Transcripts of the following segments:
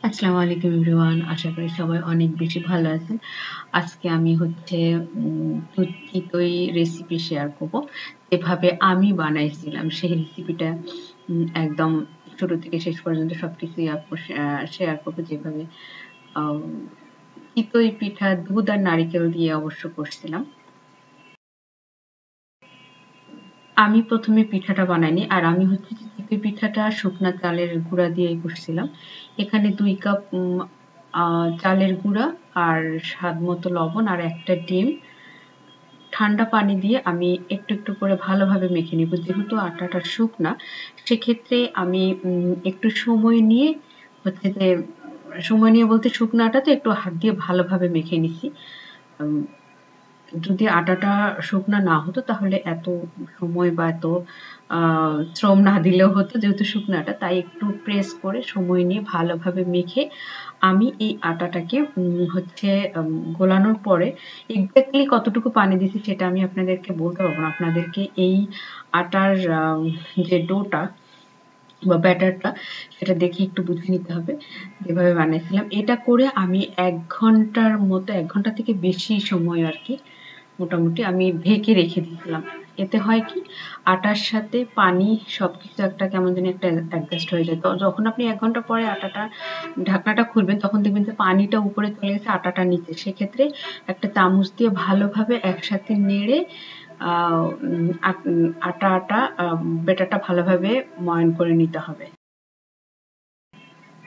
আসসালামু আলাইকুম এভরিওয়ান, আশা করি সবাই অনেক বেশি ভালো আছেন। আজকে আমি দুধ চিতই রেসিপি শেয়ার করব। যেভাবে আমি বানাইছিলাম সেই রেসিপিটা একদম শুরু থেকে শেষ পর্যন্ত সবকিছুই শেয়ার করব। যেভাবে আম চিতই পিঠা দুধ আর নারিকেল দিয়ে অবশ্য করছিলাম। আমি প্রথমে পিঠাটা বানাইনি, আর আমি যে চিতই পিঠাটা শুকনা চালের গুঁড়া দিয়েই করছিলাম। এখানে 2 কাপ চালের গুঁড়া আর স্বাদ মতো লবণ আর একটা ডিম ঠান্ডা পানি দিয়ে আমি একটু একটু করে ভালোভাবে মেখে নিব। যেহেতু আটাটা শুকনা, সেক্ষেত্রে আমি একটু সময় নিয়ে হচ্ছে যে সময় নিয়ে বলতে শুকনো আটা তো একটু হাত দিয়ে ভালোভাবে মেখে নিছি। উম যদি আটাটা শুকনা না হতো তাহলে এত সময় বা এত শ্রম না দিলেও হতো, যেহেতু শুকনো আটা তাই একটু প্রেস করে সময় নিয়ে ভালোভাবে মেখে আমি এই আটাটাকে গোলানোর পরে এক্স্যাক্টলি কতটুকু পানি দিছি সেটা আমি আপনাদেরকে বলতে পারবো না। আপনাদেরকে এই আটার যে ডোটা বা ব্যাটারটা সেটা দেখে একটু বুঝে নিতে হবে। যেভাবে বানিয়েছিলাম এটা করে আমি 1 ঘন্টার মতো, 1 ঘন্টা থেকে বেশি সময় আর কি মোটামুটি আমি ঢেকে রেখে দিয়েছিলাম। এতে হয় কি, আটার সাথে পানি সবকিছু একটা কেমন জানি একটা অ্যাডজাস্ট হয়ে যায়। তো যখন আপনি 1 ঘন্টা পরে ঢাকনাটা খুলবেন তখন দেখবেন যে পানিটা উপরে চলে গেছে, আটাটা নিচে। সেক্ষেত্রে একটা চামচ দিয়ে ভালোভাবে একসাথে নেড়ে আ উম আট আটা, আটা ব্যাটারটা ভালোভাবে ময়ান করে নিতে হবে।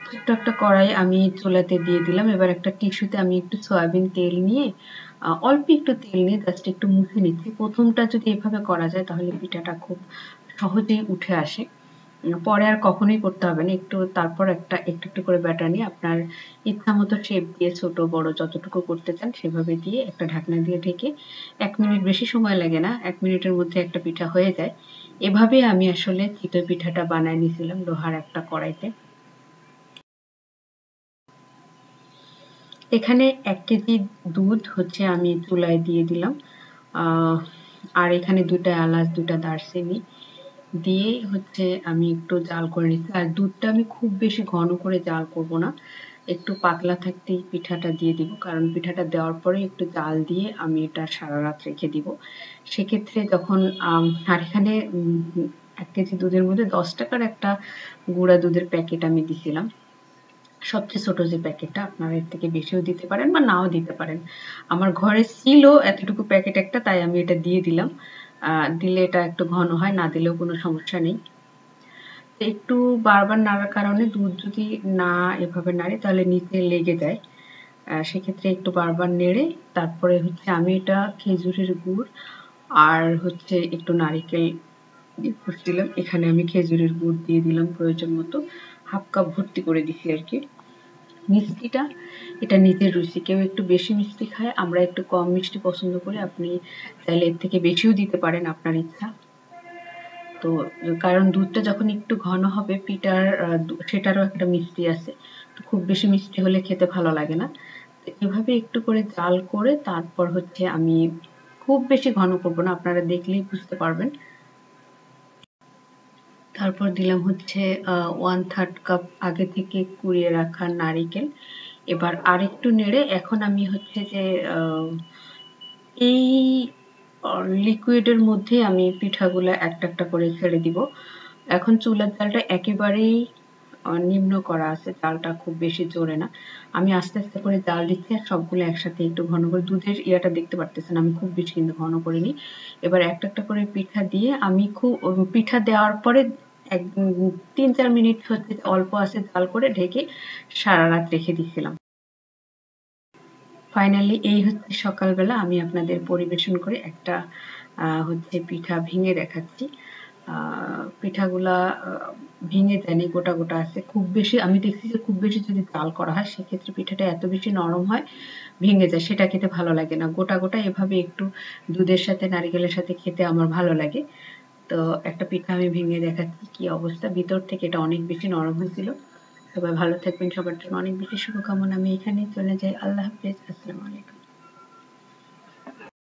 ছোট্ট একটা কড়াই আমি চুলাতে দিয়ে দিলাম। এবার একটা টিস্যুতে আমি একটু সয়াবিন তেল নিয়ে অল্প একটু তেল নিয়ে জাস্ট একটু মুছে নিচ্ছি। ১ম টা যদি এভাবে করা যায় তাহলে পিঠাটা খুব সহজেই উঠে আসে। পরে আর কখনোই করতে হবে না। তারপর একটু একটু করে ব্যাটার নিয়ে আপনার ইচ্ছামতো শেপ দিয়ে ছোট বড় যতটুকু করতে চান সেভাবে দিয়ে একটা ঢাকনা দিয়ে ঢেকে ১ মিনিট, বেশি সময় লাগে না। ১ মিনিটের মধ্যে একটা পিঠা হয়ে যায়। এভাবে আমি আসলে চিতই পিঠাটা বানায় নিয়েছিলাম লোহার একটা কড়াইতে। এখানে ১ কেজি দুধ আমি চুলায় দিয়ে দিলাম। আহ আর এখানে ২ টা এলাচ, ২ টা দারচিনি দিয়ে আমি একটু জাল করে নিচ্ছি। আর দুধটা আমি খুব বেশি ঘন করে জাল করব না। একটু পাতলা থাকতেই পিঠাটা দিয়ে দিব। কারণ পিঠাটা দেওয়ার পরে একটু জাল দিয়ে আমি এটা সারা রাত রেখে দিব। সেক্ষেত্রে যখন আর এখানে ১ কেজি দুধের মধ্যে ৳১০ র একটা গুঁড়া দুধের প্যাকেট আমি দিছিলাম। সবচেয়ে ছোট যে প্যাকেটটা, আপনারা এর থেকে বেশিও দিতে পারেন বা নাও দিতে পারেন। আমার ঘরে ছিল এতটুকু প্যাকেট একটা, তাই আমি এটা দিয়ে দিলাম। দিলে এটা একটু ঘন হয়, না দিলেও কোনো সমস্যা নেই। একটু বারবার নাড়ার কারণে দুধ যদি না এভাবে নাড়ি তাহলে নিচে লেগে যায়। সেক্ষেত্রে একটু বারবার নেড়ে তারপরে আমি এটা খেজুরের গুড় আর একটু নারিকেল দিয়ে করছিলাম। এখানে আমি খেজুরের গুড় দিয়ে দিলাম প্রয়োজন মতো। 1/2 কাপ ভর্তি করে দিছি আরকি। মিষ্টিটা এটা নিজের রুচি। কেউ একটু বেশি মিষ্টি খায়, আমরা একটু কম মিষ্টি পছন্দ করি। আপনি চাইলে এর থেকে বেশিও দিতে পারেন, আপনার ইচ্ছা। তো কারণ দুধটা যখন একটু ঘন হবে সেটারও একটা মিষ্টি আছে। তো খুব বেশি মিষ্টি হলে খেতে ভালো লাগে না। তো এভাবে একটু করে জাল করে তারপর আমি খুব বেশি ঘন করব না, আপনারা দেখলেই বুঝতে পারবেন। তারপর দিলাম 1/3 কাপ আগে থেকে কুড়িয়ে রাখা নারিকেল। এবার আরেকটু নেড়ে এখন আমি এই লিকুইডের মধ্যে আমি পিঠাগুলা একটা একটা করে ছেড়ে দিব। এখন চুলার জালটা একেবারেই নিম্ন করা আছে, জালটা খুব বেশি জোরে না। আমি আস্তে আস্তে করে জাল দিচ্ছি আর সবগুলো একসাথে একটু ঘন করে, দুধের ইয়াটা দেখতে পারতেছেন আমি খুব বেশি কিন্তু ঘন করিনি। এবার একটা একটা করে পিঠা দিয়ে আমি পিঠা দেওয়ার পরে ৩-৪ মিনিট অল্প আঁচে জাল করে ঢেকে সারা রাত রেখে দিয়েছিলাম। ফাইনালি এই সকালবেলা আমি আপনাদের পরিবেশন করে একটা পিঠা ভেঙে দেখাচ্ছি। পিঠাগুলা ভেঙে যায়নি, গোটা গোটা আছে। খুব বেশি আমি দেখছি যে খুব বেশি যদি জাল করা হয় সেক্ষেত্রে পিঠাটা এত বেশি নরম হয়, ভেঙে যায়, সেটা খেতে ভালো লাগে না। গোটা গোটা এভাবে একটু দুধের সাথে নারিকেলের সাথে খেতে আমার ভালো লাগে। তো একটা পিঠা আমি ভেঙে দেখাচ্ছি কি অবস্থা। ভিতর থেকে এটা অনেক বেশি নরম হয়েছিল। সবাই ভালো থাকবেন, সবার জন্য অনেক বেশি শুভকামনা। আমি এখানেই চলে যাই। আল্লাহ হাফেজ। আসসালামু আলাইকুম।